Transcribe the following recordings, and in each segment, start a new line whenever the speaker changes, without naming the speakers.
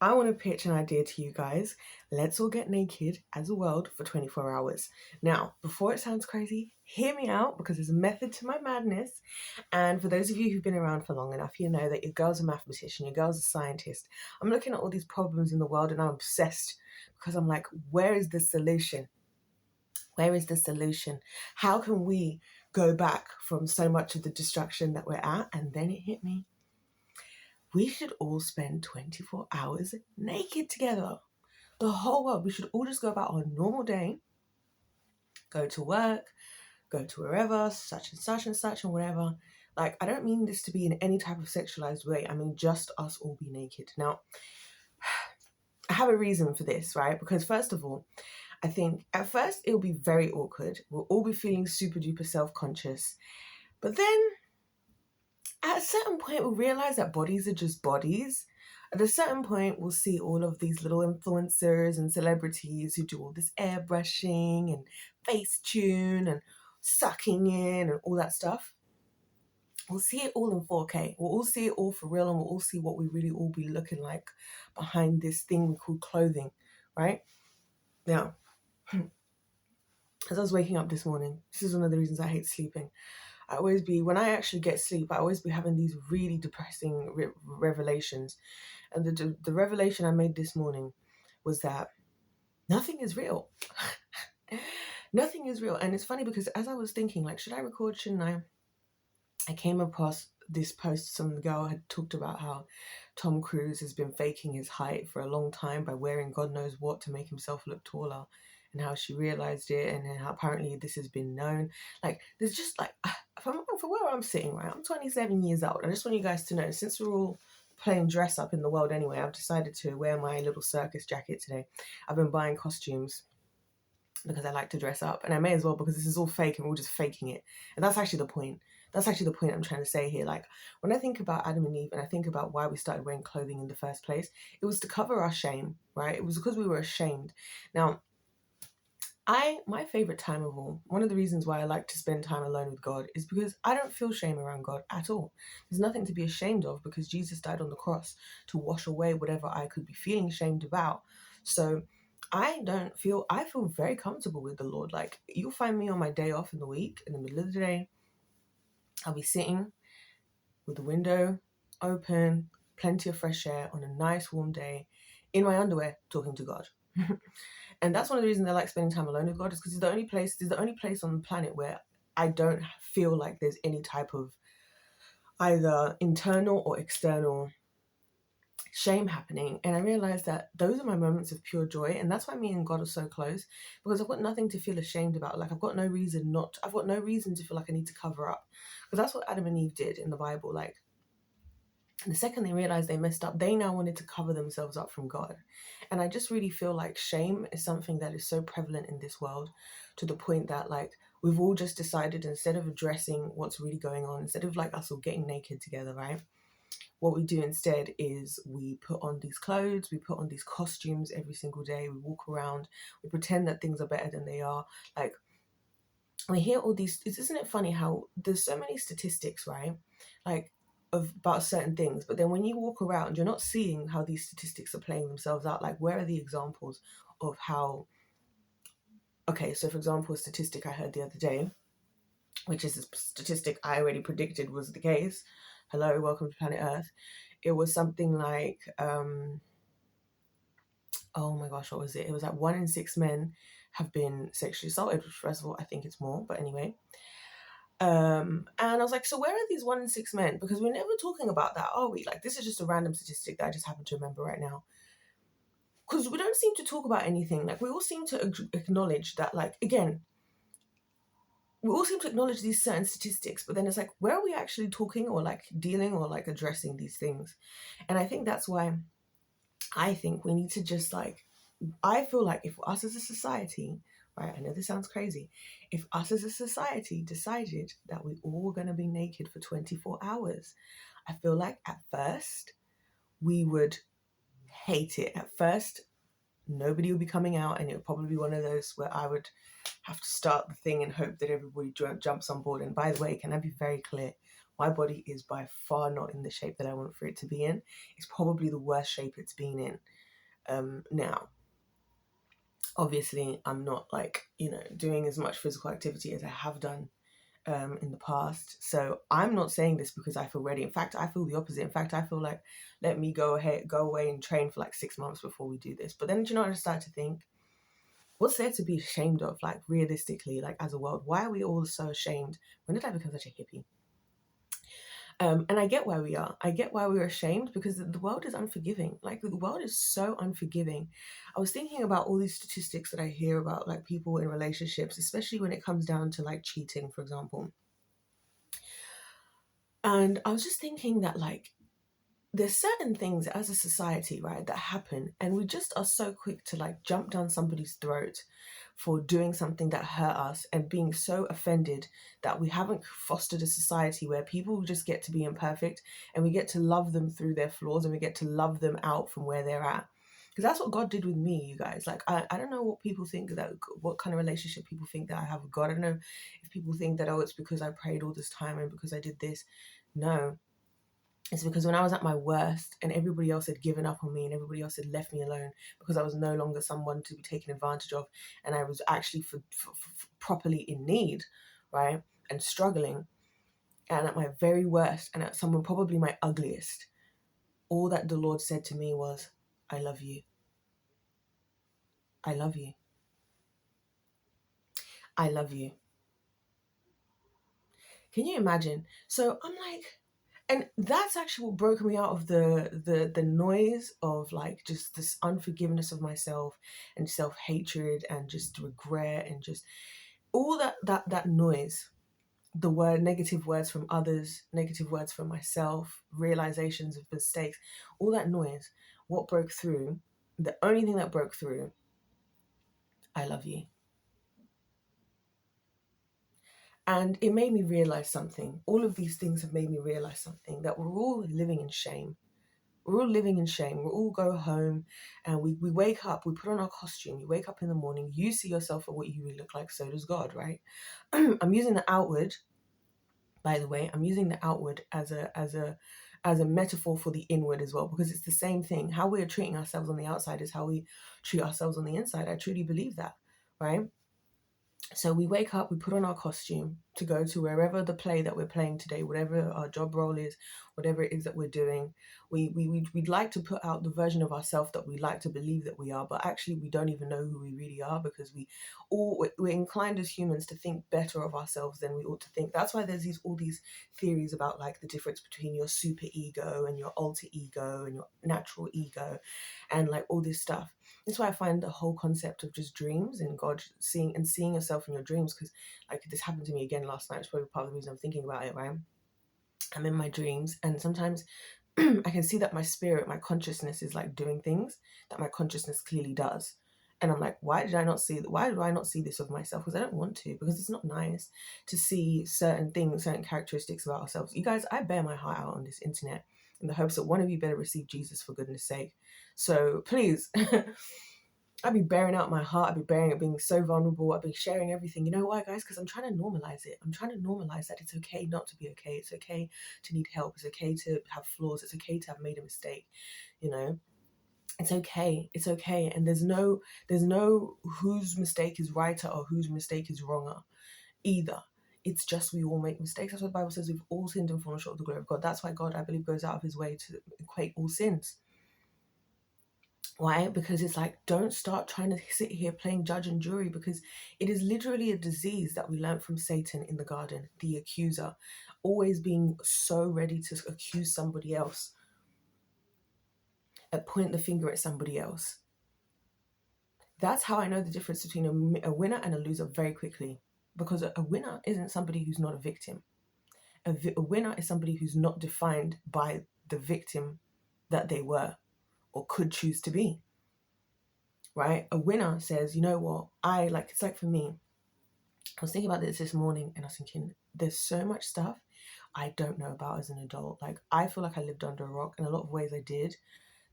I want to pitch an idea to you guys. Let's all get naked as a world for 24 hours. Now, before it sounds crazy, hear me out because there's a method to my madness. And for those of you who've been around for long enough, you know that your girl's a mathematician, your girl's a scientist. I'm looking at all these problems in the world and I'm obsessed because I'm like, where is the solution? Where is the solution? How can we go back from so much of the destruction that we're at? And then it hit me. We should all spend 24 hours naked together. The whole world. We should all just go about our normal day, go to work, go to wherever, such and such and such and whatever. Like, I don't mean this to be in any type of sexualized way. I mean, just us all be naked. Now, I have a reason for this, right? Because first of all, I think at first it'll be very awkward. We'll all be feeling super duper self-conscious. But then at a certain point, we'll realize that bodies are just bodies. At a certain point, we'll see all of these little influencers and celebrities who do all this airbrushing and Facetune and sucking in and all that stuff. We'll see it all in 4K. We'll all see it all for real and we'll all see what we really all be looking like behind this thing we call clothing, right? Now, as I was waking up this morning, this is one of the reasons I hate sleeping. When I actually get sleep, I always be having these really depressing revelations. And the revelation I made this morning was that nothing is real. Nothing is real. And it's funny because as I was thinking, like, should I record, shouldn't I came across this post. Some girl had talked about how Tom Cruise has been faking his height for a long time by wearing God knows what to make himself look taller, and how she realized it, and how apparently this has been known. Like, there's just like, for where I'm sitting, right? I'm 27 years old. I just want you guys to know, since we're all playing dress up in the world anyway, I've decided to wear my little circus jacket today. I've been buying costumes because I like to dress up, and I may as well because this is all fake and we're all just faking it. And that's actually the point. That's actually the point I'm trying to say here. Like, when I think about Adam and Eve and I think about why we started wearing clothing in the first place, it was to cover our shame, right? It was because we were ashamed. Now, my favorite time of all, one of the reasons why I like to spend time alone with God is because I don't feel shame around God at all. There's nothing to be ashamed of because Jesus died on the cross to wash away whatever I could be feeling shamed about. So I feel very comfortable with the Lord. Like, you'll find me on my day off in the week, in the middle of the day, I'll be sitting with the window open, plenty of fresh air on a nice warm day, in my underwear, talking to God. And that's one of the reasons I like spending time alone with God, is because it's the only place on the planet where I don't feel like there's any type of either internal or external shame happening. And I realized that those are my moments of pure joy, and that's why me and God are so close, because I've got nothing to feel ashamed about. Like, I've got no reason to feel like I need to cover up, because that's what Adam and Eve did in the Bible. Like, the second they realized they messed up, they now wanted to cover themselves up from God. And I just really feel like shame is something that is so prevalent in this world, to the point that, like, we've all just decided, instead of addressing what's really going on, instead of like us all getting naked together, right? What we do instead is we put on these clothes, we put on these costumes every single day, we walk around, we pretend that things are better than they are. Like, we hear all these, isn't it funny how there's so many statistics, right? Like, about certain things, but then when you walk around, you're not seeing how these statistics are playing themselves out. Like, where are the examples of how, okay, so for example, a statistic I heard the other day, which is a statistic I already predicted was the case. Hello, welcome to Planet Earth. It was something like, oh my gosh, what was it? It was like 1 in 6 men have been sexually assaulted, which, first of all, I think it's more, but anyway. And I was like, so where are these 1 in 6 men? Because we're never talking about that, are we? Like, this is just a random statistic that I just happen to remember right now. Because we don't seem to talk about anything. Like, we all seem to acknowledge that, like, again, we all seem to acknowledge these certain statistics, but then it's like, where are we actually talking or like dealing or like addressing these things? And I think that's why I think we need to just like, I feel like if us as a society, right, I know this sounds crazy, if us as a society decided that we all were going to be naked for 24 hours, I feel like at first we would hate it. At first, nobody would be coming out, and it would probably be one of those where I would have to start the thing and hope that everybody jumps on board. And by the way, can I be very clear? my body is by far not in the shape that I want for it to be in. It's probably the worst shape it's been in. Now, obviously, I'm not like, doing as much physical activity as I have done in the past. So I'm not saying this because I feel ready. In fact, I feel the opposite. In fact, I feel like, let me go away and train for like 6 months before we do this. But then, I just start to think, what's there to be ashamed of? Like, realistically, like, as a world, why are we all so ashamed? When did I become such a hippie? And I get why we are. I get why we're ashamed, because the world is unforgiving. Like, the world is so unforgiving. I was thinking about all these statistics that I hear about, like, people in relationships, especially when it comes down to like cheating, for example. And I was just thinking that, like, there's certain things as a society, right, that happen, and we just are so quick to like jump down somebody's throat for doing something that hurt us, and being so offended that we haven't fostered a society where people just get to be imperfect, and we get to love them through their flaws, and we get to love them out from where they're at. Because that's what God did with me, you guys. Like, I don't know what people think what kind of relationship people think that I have with God. I don't know if people think that, oh, it's because I prayed all this time and because I did this. No, it's because when I was at my worst and everybody else had given up on me and everybody else had left me alone because I was no longer someone to be taken advantage of, and I was actually properly in need, right, and struggling, and at my very worst and at someone probably my ugliest, all that the Lord said to me was, I love you. I love you. I love you. Can you imagine? So I'm like, and that's actually what broke me out of the noise of like just this unforgiveness of myself and self-hatred and just regret and just all that noise. The negative words from others, negative words from myself, realizations of mistakes, all that noise. What broke through? The only thing that broke through, I love you. And it made me realize something. All of these things have made me realize something, that we're all living in shame. We're all living in shame. We all go home and we wake up, we put on our costume, you wake up in the morning, you see yourself for what you really look like, so does God, right? I'm using the outward, by the way, I'm using the outward as a metaphor for the inward as well, because it's the same thing. How we're treating ourselves on the outside is how we treat ourselves on the inside. I truly believe that, right? So we wake up, we put on our costume to go to wherever the play that we're playing today, whatever our job role is, whatever it is that we're doing. We'd like to put out the version of ourselves that we like to believe that we are, but actually we don't even know who we really are, because we're inclined as humans to think better of ourselves than we ought to think. That's why there's all these theories about like the difference between your super ego and your alter ego and your natural ego and like all this stuff. That's why I find the whole concept of just dreams and God seeing yourself in your dreams, because like this happened to me again last night. It's probably part of the reason I'm thinking about it, right? I'm in my dreams and sometimes I can see that my spirit, my consciousness is like doing things that my consciousness clearly does. And I'm like, why do I not see this of myself? Because I don't want to, because it's not nice to see certain things, certain characteristics about ourselves. You guys, I bear my heart out on this internet in the hopes that one of you better receive Jesus, for goodness sake. So please, I'd be bearing out my heart. I'd be being so vulnerable. I'd be sharing everything. You know why, guys? Because I'm trying to normalize it. I'm trying to normalize that it's okay not to be okay. It's okay to need help. It's okay to have flaws. It's okay to have made a mistake. You know, it's okay. It's okay. And there's no whose mistake is righter or whose mistake is wronger either. It's just we all make mistakes. That's what the Bible says. We've all sinned and fallen short of the glory of God. That's why God, I believe, goes out of his way to equate all sins. Why? Because it's like, don't start trying to sit here playing judge and jury, because it is literally a disease that we learned from Satan in the garden, the accuser, always being so ready to accuse somebody else, point the finger at somebody else. That's how I know the difference between a winner and a loser very quickly, because a winner isn't somebody who's not a victim. A winner is somebody who's not defined by the victim that they were or could choose to be. Right? A winner says, you know what, it's like for me, I was thinking about this morning and I was thinking, there's so much stuff I don't know about as an adult. Like, I feel like I lived under a rock. In a lot of ways I did.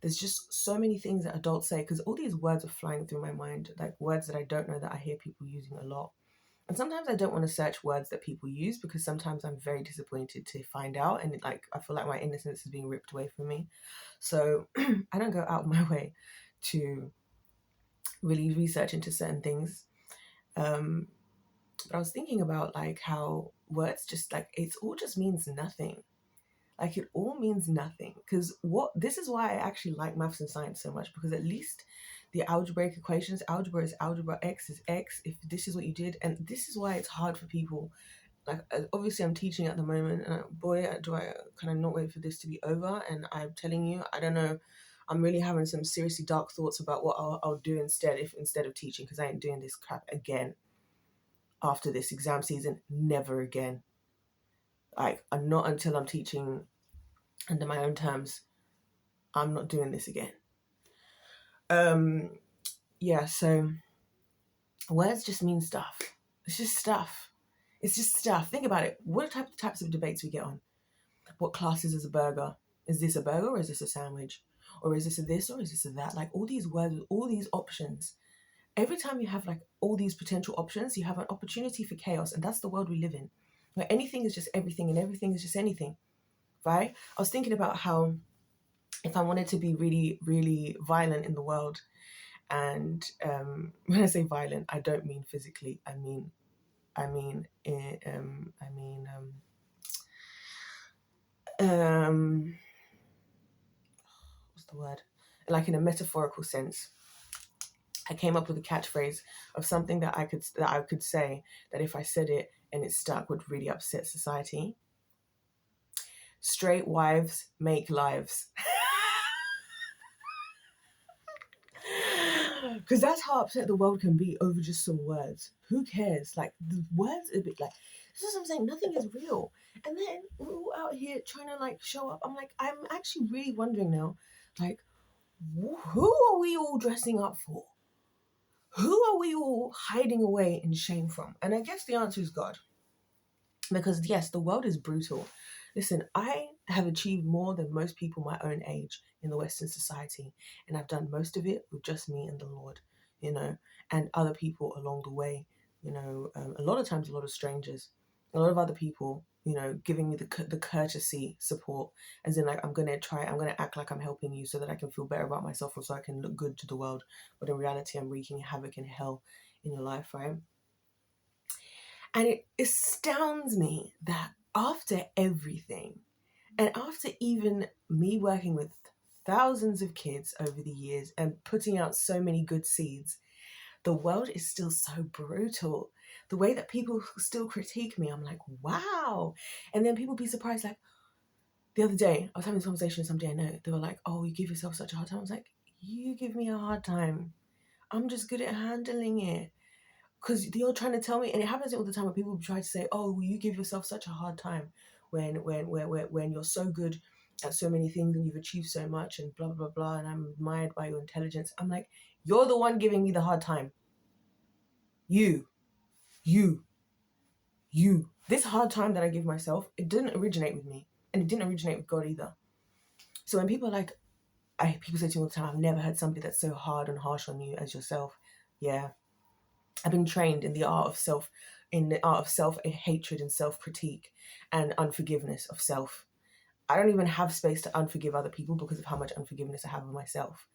There's just so many things that adults say, because all these words are flying through my mind, like words that I don't know that I hear people using a lot. And sometimes I don't want to search words that people use, because sometimes I'm very disappointed to find out, and like I feel like my innocence is being ripped away from me. So I don't go out of my way to really research into certain things. But I was thinking about like how words just like, it's all just means nothing. Like it all means nothing. Because this is why I actually like maths and science so much, because at least the algebraic equations, algebra is algebra, x is x, if this is what you did. And this is why it's hard for people. Like obviously I'm teaching at the moment, and boy, do I kind of not wait for this to be over. And I'm telling you, I don't know, I'm really having some seriously dark thoughts about what I'll do instead of teaching, because I ain't doing this crap again. After this exam season, never again. Like, not until I'm teaching under my own terms, I'm not doing this again. Yeah, so words just mean stuff. It's just stuff. It's just stuff. Think about it. What types of debates we get on? What classes is a burger? Is this a burger, or is this a sandwich? Or is this a this, or is this a that? Like all these words, all these options. Every time you have like all these potential options, you have an opportunity for chaos. And that's the world we live in, where anything is just everything and everything is just anything, right? I was thinking about how if I wanted to be really, really violent in the world, and when I say violent, I don't mean physically. I mean, what's the word? Like in a metaphorical sense. I came up with a catchphrase of something that I could say that if I said it and it stuck would really upset society. Straight wives make lives. Because that's how upset the world can be over just some words. Who cares? Like, the words a bit like, this is what I'm saying, nothing is real. And then we're all out here trying to like show up. I'm like, I'm actually really wondering now, like, who are we all dressing up for? Who are we all hiding away in shame from? And I guess the answer is God. Because yes, the world is brutal. Listen, I have achieved more than most people my own age in the Western society. And I've done most of it with just me and the Lord, and other people along the way, a lot of times, a lot of strangers, a lot of other people, giving me the courtesy support, as in like, I'm going to act like I'm helping you so that I can feel better about myself, or so I can look good to the world. But in reality, I'm wreaking havoc and hell in your life, right? And it astounds me that after everything, and after even me working with thousands of kids over the years and putting out so many good seeds, the world is still so brutal. The way that people still critique me, I'm like, wow. And then people be surprised, like, the other day, I was having this conversation with somebody I know. They were like, oh, you give yourself such a hard time. I was like, you give me a hard time. I'm just good at handling it. Because you're trying to tell me, and it happens all the time when people try to say, oh, you give yourself such a hard time when you're so good at so many things and you've achieved so much and blah, blah, blah, and I'm admired by your intelligence. I'm like, you're the one giving me the hard time. You. This hard time that I give myself, it didn't originate with me, and it didn't originate with God either. So when people are like, people say to me all the time, I've never heard somebody that's so hard and harsh on you as yourself. Yeah. I've been trained in the art of self-hatred and self-critique and unforgiveness of self. I don't even have space to unforgive other people because of how much unforgiveness I have of myself.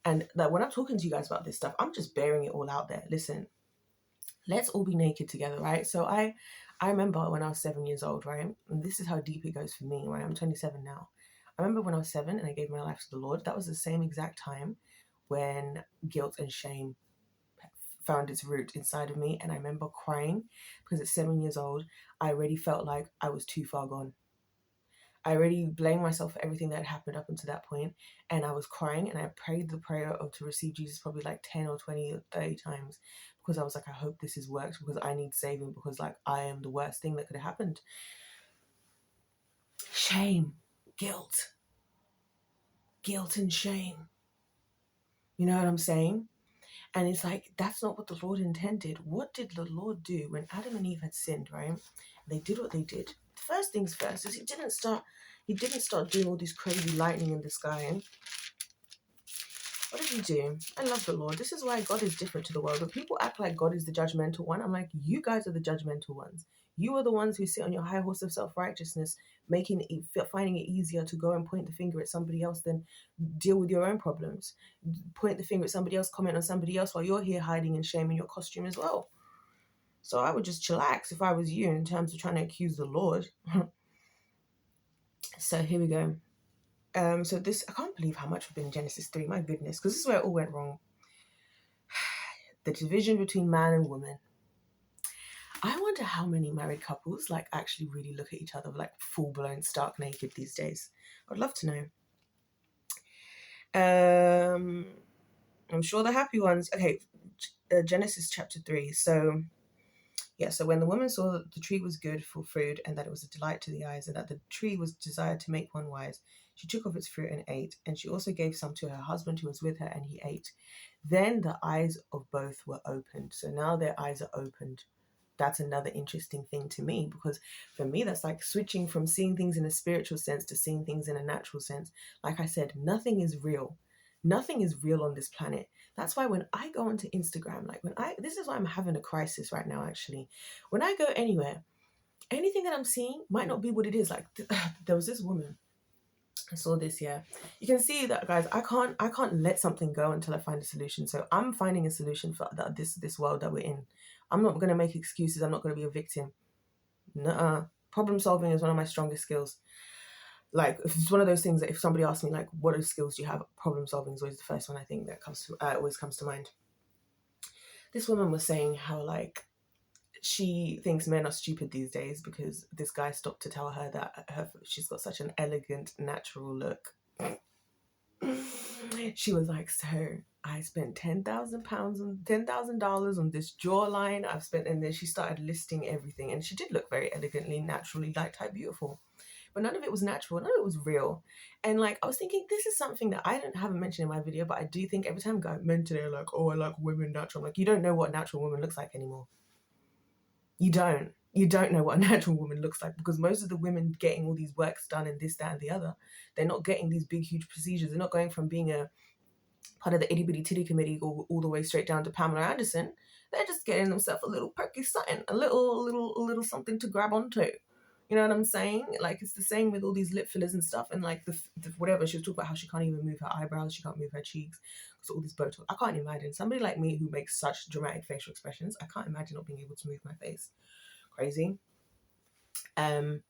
And like when I'm talking to you guys about this stuff, I'm just bearing it all out there. Listen, let's all be naked together, right? So I remember when I was 7 years old, right? And this is how deep it goes for me, right? I'm 27 now. I remember when I was 7 and I gave my life to the Lord. That was the same exact time when guilt and shame found its root inside of me. And I remember crying because at 7 years old, I already felt like I was too far gone. I already blamed myself for everything that had happened up until that point. And I was crying and I prayed the prayer to receive Jesus probably like 10 or 20 or 30 times, because I was like, I hope this works, because I need saving, because like I am the worst thing that could have happened. Shame, guilt and shame. You know what I'm saying? And it's like, that's not what the Lord intended. What did the Lord do when Adam and Eve had sinned, right? They did what they did. First things first is he didn't start doing all this crazy lightning in the sky. What did he do? I love the Lord. This is why God is different to the world. When people act like God is the judgmental one, I'm like, you guys are the judgmental ones. You are the ones who sit on your high horse of self-righteousness, finding it easier to go and point the finger at somebody else than deal with your own problems. Point the finger at somebody else, comment on somebody else while you're here hiding in shame in your costume as well. So I would just chillax if I was you in terms of trying to accuse the Lord. So here we go. So this, I can't believe how much we've been in Genesis 3, my goodness, because this is where it all went wrong. The division between man and woman. I wonder how many married couples like actually really look at each other like full-blown stark naked these days. I'd love to know. I'm sure the happy ones. Okay, Genesis chapter 3. So when the woman saw that the tree was good for food and that it was a delight to the eyes and that the tree was desired to make one wise, she took of its fruit and ate. And she also gave some to her husband who was with her, and he ate. Then the eyes of both were opened. So now their eyes are opened. That's another interesting thing to me, because for me, that's like switching from seeing things in a spiritual sense to seeing things in a natural sense. Like I said, nothing is real. Nothing is real on this planet. That's why when I go onto Instagram, this is why I'm having a crisis right now, actually. When I go anywhere, anything that I'm seeing might not be what it is. Like there was this woman, I saw this, yeah. You can see that, guys, I can't let something go until I find a solution. So I'm finding a solution for this world that we're in. I'm not going to make excuses. I'm not going to be a victim. Nuh-uh. Problem solving is one of my strongest skills. Like, it's one of those things that if somebody asks me, like, what are skills do you have? Problem solving is always the first one I think that always comes to mind. This woman was saying how, like, she thinks men are stupid these days because this guy stopped to tell her that she's got such an elegant, natural look. She was like, so I spent $10,000 on this jawline. And then she started listing everything. And she did look very elegantly, naturally, like, type beautiful. But none of it was natural. None of it was real. And like, I was thinking, this is something that haven't mentioned in my video, but I do think every time men today are like, oh, I like women natural. I'm like, you don't know what a natural woman looks like anymore. You don't know what a natural woman looks like, because most of the women getting all these works done and this, that, and the other, they're not getting these big, huge procedures. They're not going from being a part of the itty bitty titty committee all the way straight down to Pamela Anderson. They're just getting themselves a little perky something, a little something to grab onto. You know what I'm saying? Like, it's the same with all these lip fillers and stuff, and like the whatever. She was talking about how she can't even move her eyebrows, she can't move her cheeks, because all this Botox. I can't imagine somebody like me who makes such dramatic facial expressions. I can't imagine not being able to move my face. Crazy. And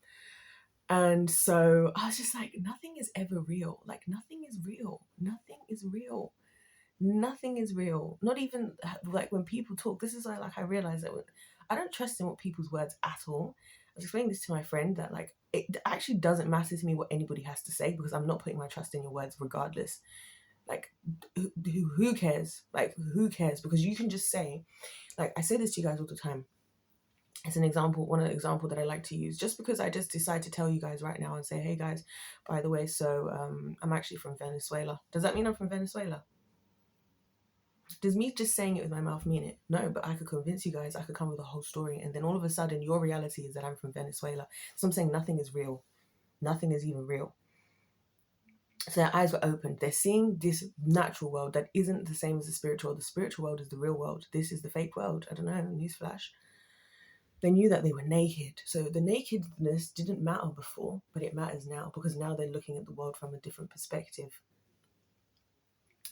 so I was just like, nothing is ever real. Like, nothing is real. Nothing is real. Nothing is real. Not even like when people talk. This is why, like, I realized that I don't trust in what people's words at all. I was explaining this to my friend that, like, it actually doesn't matter to me what anybody has to say, because I'm not putting my trust in your words regardless. Like, who cares? Like, who cares? Because you can just say, like, I say this to you guys all the time. It's an example, one example that I like to use, just because I just decide to tell you guys right now and say, hey guys, by the way, so I'm actually from Venezuela. Does that mean I'm from Venezuela? Does me just saying it with my mouth mean it? No, but I could convince you guys. I could come with a whole story, and then all of a sudden your reality is that I'm from Venezuela. So I'm saying nothing is real. Nothing is even real. So their eyes were opened. They're seeing this natural world that isn't the same as the spiritual. The spiritual world is the real world. This is the fake world. I don't know, newsflash. They knew that they were naked. So the nakedness didn't matter before, but it matters now, because now they're looking at the world from a different perspective.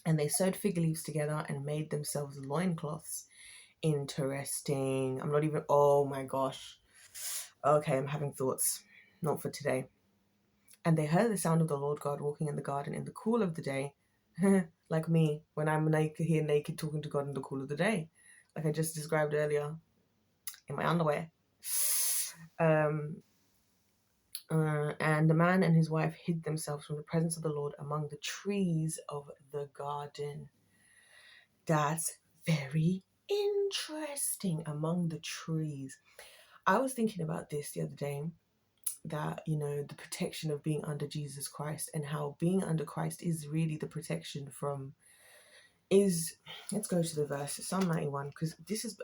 And they sewed fig leaves together and made themselves loincloths. Interesting. I'm not even, oh my gosh. Okay, I'm having thoughts. Not for today. And they heard the sound of the Lord God walking in the garden in the cool of the day. Like me, when I'm naked talking to God in the cool of the day. Like I just described earlier, in my underwear. And the man and his wife hid themselves from the presence of the Lord among the trees of the garden. That's very interesting. Among the trees. I was thinking about this the other day, that, you know, the protection of being under Jesus Christ, and how being under Christ is really the protection from let's go to the verse, Psalm 91, because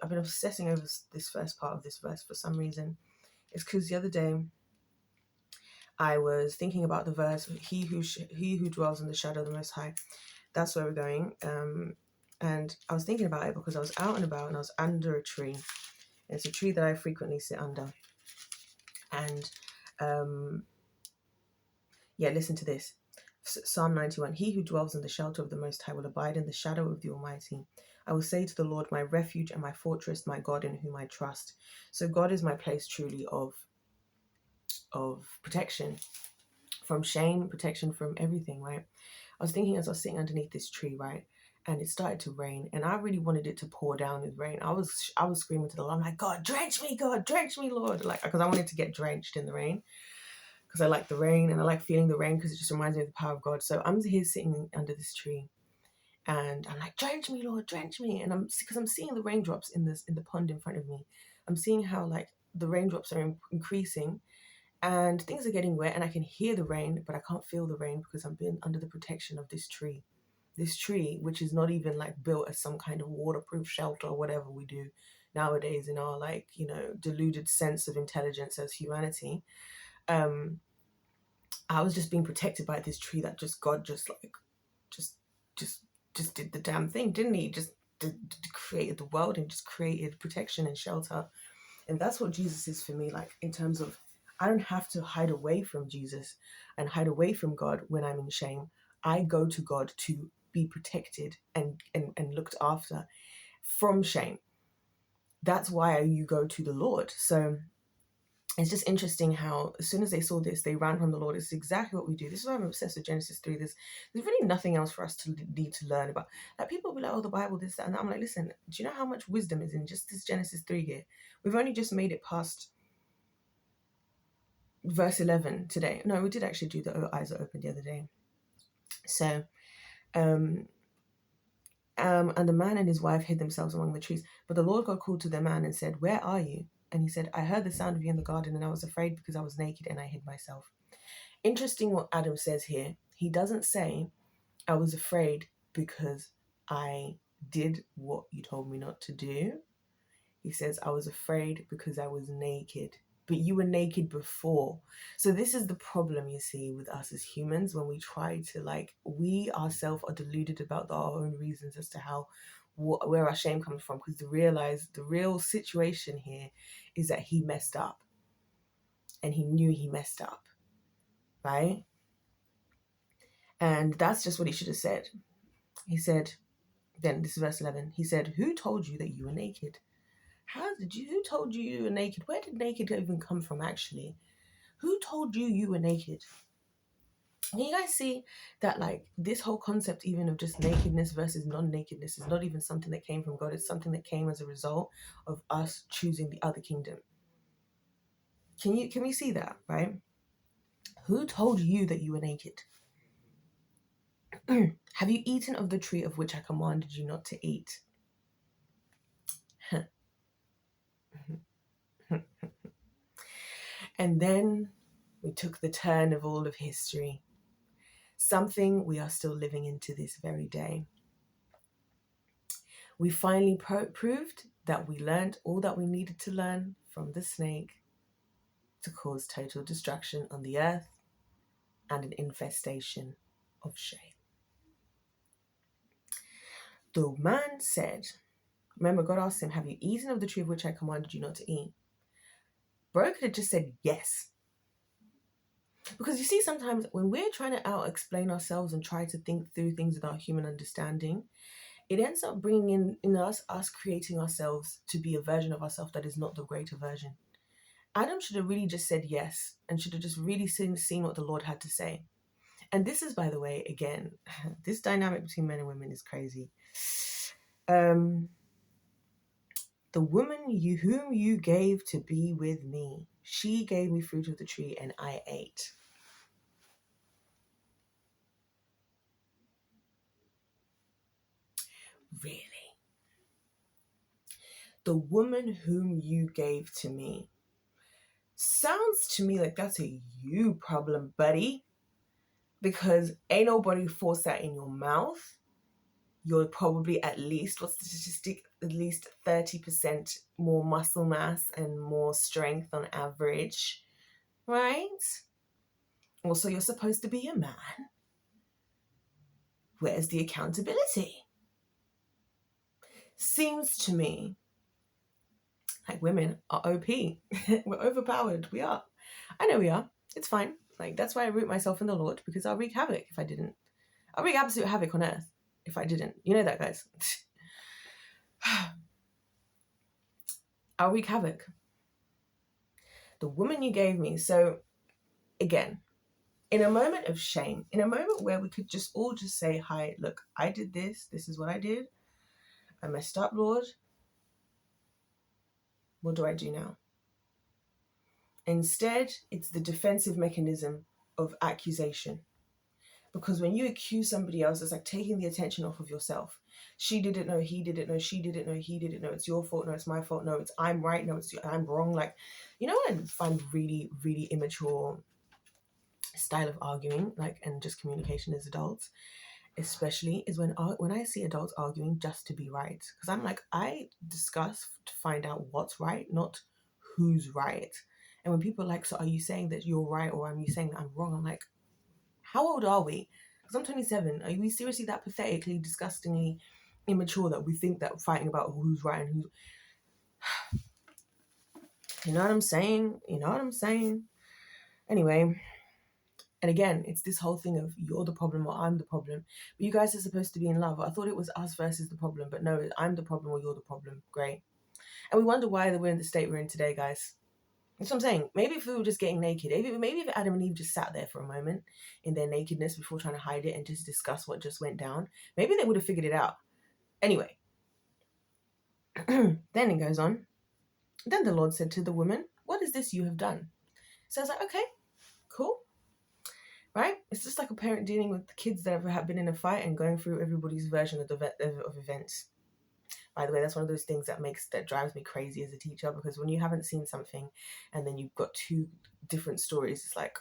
I've been obsessing over this first part of this verse for some reason. It's because the other day I was thinking about the verse, he who dwells in the shadow of the Most High. that's where we're going. And I was thinking about it because I was out and about and I was under a tree. It's a tree that I frequently sit under. And listen to this. Psalm 91. He who dwells in the shelter of the Most High will abide in the shadow of the Almighty. I will say to the Lord, my refuge and my fortress, my God in whom I trust. So God is my place truly of protection from shame, protection from everything, right? I was thinking as I was sitting underneath this tree, right? And it started to rain, and I really wanted it to pour down with rain. I was screaming to the Lord, I'm like, God, drench me, Lord, like, because I wanted to get drenched in the rain, because I like the rain and I like feeling the rain because it just reminds me of the power of God. So I'm here sitting under this tree, and I'm like, drench me, Lord, drench me, and because I'm seeing the raindrops in the pond in front of me. I'm seeing how like the raindrops are increasing, and things are getting wet, and I can hear the rain, but I can't feel the rain because I'm being under the protection of this tree. This tree, which is not even like built as some kind of waterproof shelter or whatever we do nowadays in our like, deluded sense of intelligence as humanity. I was just being protected by this tree that God just did the damn thing, didn't he? Just created the world and just created protection and shelter. And that's what Jesus is for me, like in terms of, I don't have to hide away from Jesus and hide away from God when I'm in shame. I go to God to be protected and looked after from shame. That's why you go to the Lord. So it's just interesting how as soon as they saw this, they ran from the Lord. It's exactly what we do. This is why I'm obsessed with Genesis 3. There's really nothing else for us to need to learn about. Like people will be like, oh, the Bible, this, that. And I'm like, listen, do you know how much wisdom is in just this Genesis 3 here? We've only just made it past verse 11 today. No, we did actually do the eyes are open the other day. So, and the man and his wife hid themselves among the trees. But the Lord God called to the man and said, where are you? And he said, I heard the sound of you in the garden, and I was afraid because I was naked and I hid myself. Interesting what Adam says here. He doesn't say, I was afraid because I did what you told me not to do. He says, I was afraid because I was naked. But you were naked before. So this is the problem, you see, with us as humans, when we try to, we ourselves are deluded about our own reasons as to where our shame comes from, because the real situation here is that he messed up. And he knew he messed up, right? And that's just what he should have said. He said, then this is verse 11, he said, who told you that you were naked? Who told you were naked? Where did naked even come from, actually? Who told you were naked? Can you guys see that, this whole concept even of just nakedness versus non-nakedness is not even something that came from God. It's something that came as a result of us choosing the other kingdom. Can we see that, right? Who told you that you were naked? Have you eaten of the tree of which I commanded you not to eat? And then we took the turn of all of history, something we are still living into this very day. We finally proved that we learned all that we needed to learn from the snake to cause total destruction on the earth and an infestation of shame. The man said, remember, God asked him, have you eaten of the tree of which I commanded you not to eat? Bro could have just said yes. Because you see, sometimes when we're trying to out-explain ourselves and try to think through things with our human understanding, it ends up bringing in us creating ourselves to be a version of ourselves that is not the greater version. Adam should have really just said yes and should have just really seen what the Lord had to say. And this is, by the way, again, this dynamic between men and women is crazy. The woman whom you gave to be with me, she gave me fruit of the tree and I ate. Really? The woman whom you gave to me. Sounds to me like that's a you problem, buddy. Because ain't nobody forced that in your mouth. You're probably at least, what's the statistic? At least 30% more muscle mass and more strength on average, right? Also, you're supposed to be a man. Where's the accountability? Seems to me like women are OP. We're overpowered. We are. I know we are. It's fine. Like, that's why I root myself in the Lord, because I'll wreak havoc if I didn't. I'll wreak absolute havoc on earth if I didn't. You know that, guys. I'll wreak havoc. The woman you gave me. So, again, in a moment of shame, in a moment where we could just all just say, hi, look, I did this. This is what I did. I messed up, Lord. What do I do now? Instead, it's the defensive mechanism of accusation. Because when you accuse somebody else, it's like taking the attention off of yourself. She didn't know, he didn't know, she didn't know, he didn't know. It's your fault. No, it's my fault. No, it's I'm right. No, I'm wrong. Like, you know what I find really, really immature style of arguing, like, and just communication as adults, especially, is when I see adults arguing just to be right. Because I'm like, I discuss to find out what's right, not who's right. And when people are like, so are you saying that you're right, or are you saying that I'm wrong? I'm like, how old are we? Because I'm 27. Are we seriously that pathetically, disgustingly immature that we think that fighting about who's right and who's... You know what I'm saying? You know what I'm saying? Anyway, and again, it's this whole thing of you're the problem or I'm the problem. But you guys are supposed to be in love. I thought it was us versus the problem, but no, I'm the problem or you're the problem. Great. And we wonder why we're in the state we're in today, guys. That's what I'm saying. Maybe if we were just getting naked, maybe if Adam and Eve just sat there for a moment in their nakedness before trying to hide it and just discuss what just went down, maybe they would have figured it out. Anyway, then it goes on. Then the Lord said to the woman, what is this you have done? So I was like, okay, cool. Right? It's just like a parent dealing with the kids that have been in a fight and going through everybody's version of events. By the way, that's one of those things that drives me crazy as a teacher, because when you haven't seen something and then you've got two different stories, it's like,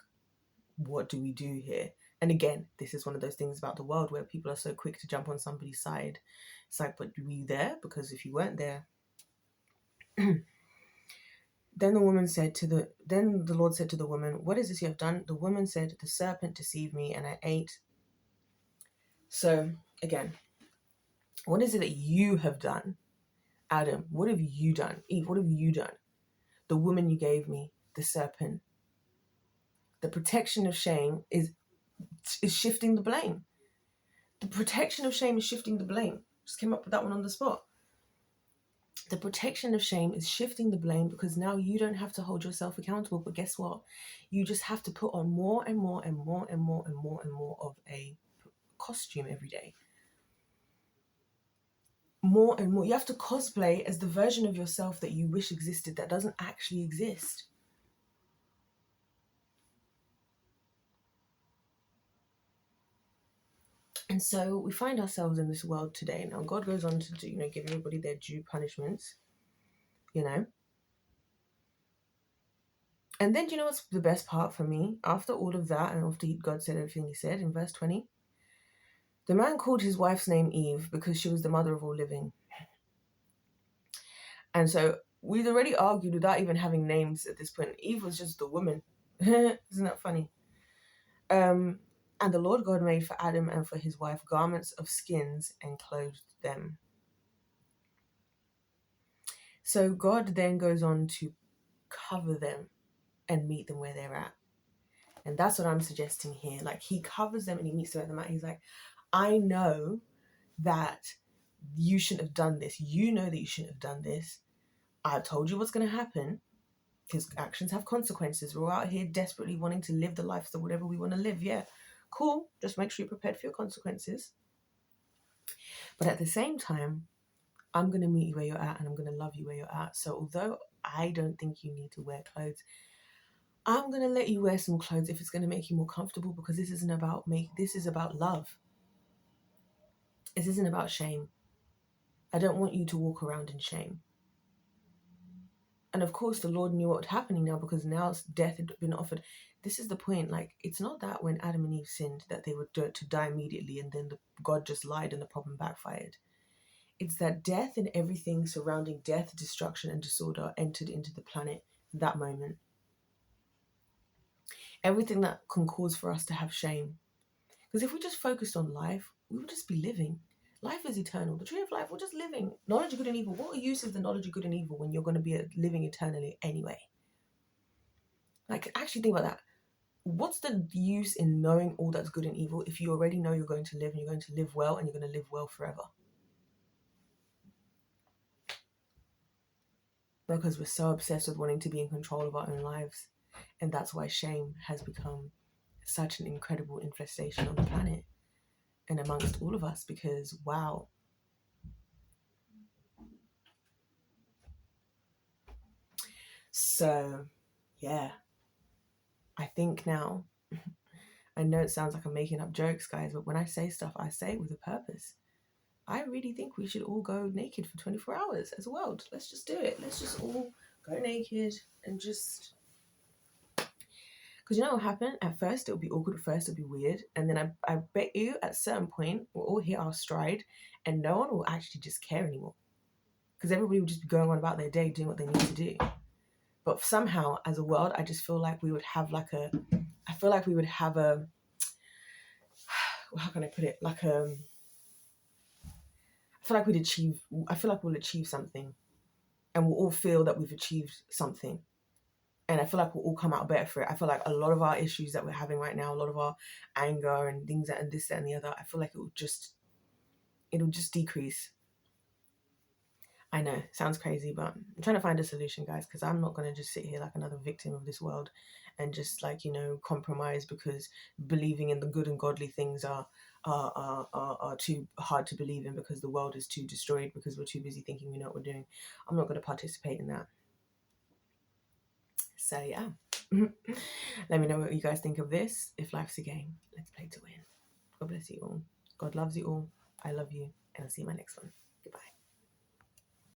what do we do here? And again, this is one of those things about the world where people are so quick to jump on somebody's side. It's like, but were you there? Because if you weren't there... Then the Lord said to the woman, what is this you have done? The woman said, the serpent deceived me and I ate. So again, what is it that you have done? Adam, what have you done? Eve, what have you done? The woman you gave me, the serpent. The protection of shame is shifting the blame. The protection of shame is shifting the blame. Just came up with that one on the spot. The protection of shame is shifting the blame, because now you don't have to hold yourself accountable. But guess what? You just have to put on more and more and more and more and more and more of a costume every day. More and more. You have to cosplay as the version of yourself that you wish existed that doesn't actually exist. And so we find ourselves in this world today. Now, God goes on to do, give everybody their due punishments, And then, do you know what's the best part for me? After all of that, and after God said everything he said in verse 20, the man called his wife's name Eve because she was the mother of all living. And so we'd already argued without even having names at this point. Eve was just the woman. Isn't that funny? And the Lord God made for Adam and for his wife garments of skins and clothed them. So God then goes on to cover them and meet them where they're at. And that's what I'm suggesting here. Like, he covers them and he meets them at the mat. He's like, I know that you shouldn't have done this. You know that you shouldn't have done this. I've told you what's going to happen, because actions have consequences. We're out here desperately wanting to live the life that whatever we want to live. Yeah, cool. Just make sure you're prepared for your consequences. But at the same time, I'm going to meet you where you're at and I'm going to love you where you're at. So although I don't think you need to wear clothes, I'm going to let you wear some clothes if it's going to make you more comfortable, because this isn't about me. This is about love. This isn't about shame. I don't want you to walk around in shame. And of course, the Lord knew what was happening now, because now death had been offered. This is the point. Like, it's not that when Adam and Eve sinned that they were to die immediately and then God just lied and the problem backfired. It's that death and everything surrounding death, destruction, and disorder entered into the planet in that moment. Everything that can cause for us to have shame. Because if we just focused on life, we would just be living. Life is eternal. The tree of life, we're just living. Knowledge of good and evil. What use is the knowledge of good and evil when you're going to be living eternally anyway? Like, actually think about that. What's the use in knowing all that's good and evil if you already know you're going to live and you're going to live well and you're going to live well forever? Because we're so obsessed with wanting to be in control of our own lives. And that's why shame has become such an incredible infestation on the planet and amongst all of us, because wow. So yeah, I think now, I know it sounds like I'm making up jokes, guys, but when I say stuff, I say it with a purpose. I really think we should all go naked for 24 hours as a world. Let's just do it. Let's just all go naked and just... Because you know what will happen? At first, it'll be awkward. At first, it'll be weird. And then I bet you at a certain point, we'll all hit our stride and no one will actually just care anymore. Because everybody will just be going on about their day, doing what they need to do. But somehow, as a world, I just feel like we would have like a... I feel like we would have a... How can I put it? Like a... I feel like we'd achieve... I feel like we'll achieve something. And we'll all feel that we've achieved something. And I feel like we'll all come out better for it. I feel like a lot of our issues that we're having right now, a lot of our anger and things and this, that, and the other, I feel like it'll just decrease. I know, sounds crazy, but I'm trying to find a solution, guys, because I'm not going to just sit here like another victim of this world and just like, compromise because believing in the good and godly things are too hard to believe in because the world is too destroyed because we're too busy thinking we know what we're doing. I'm not going to participate in that. So yeah. Let me know what you guys think of this. If life's a game, let's play to win. God bless you all. God loves you all. I love you. And I'll see you in my next one. Goodbye.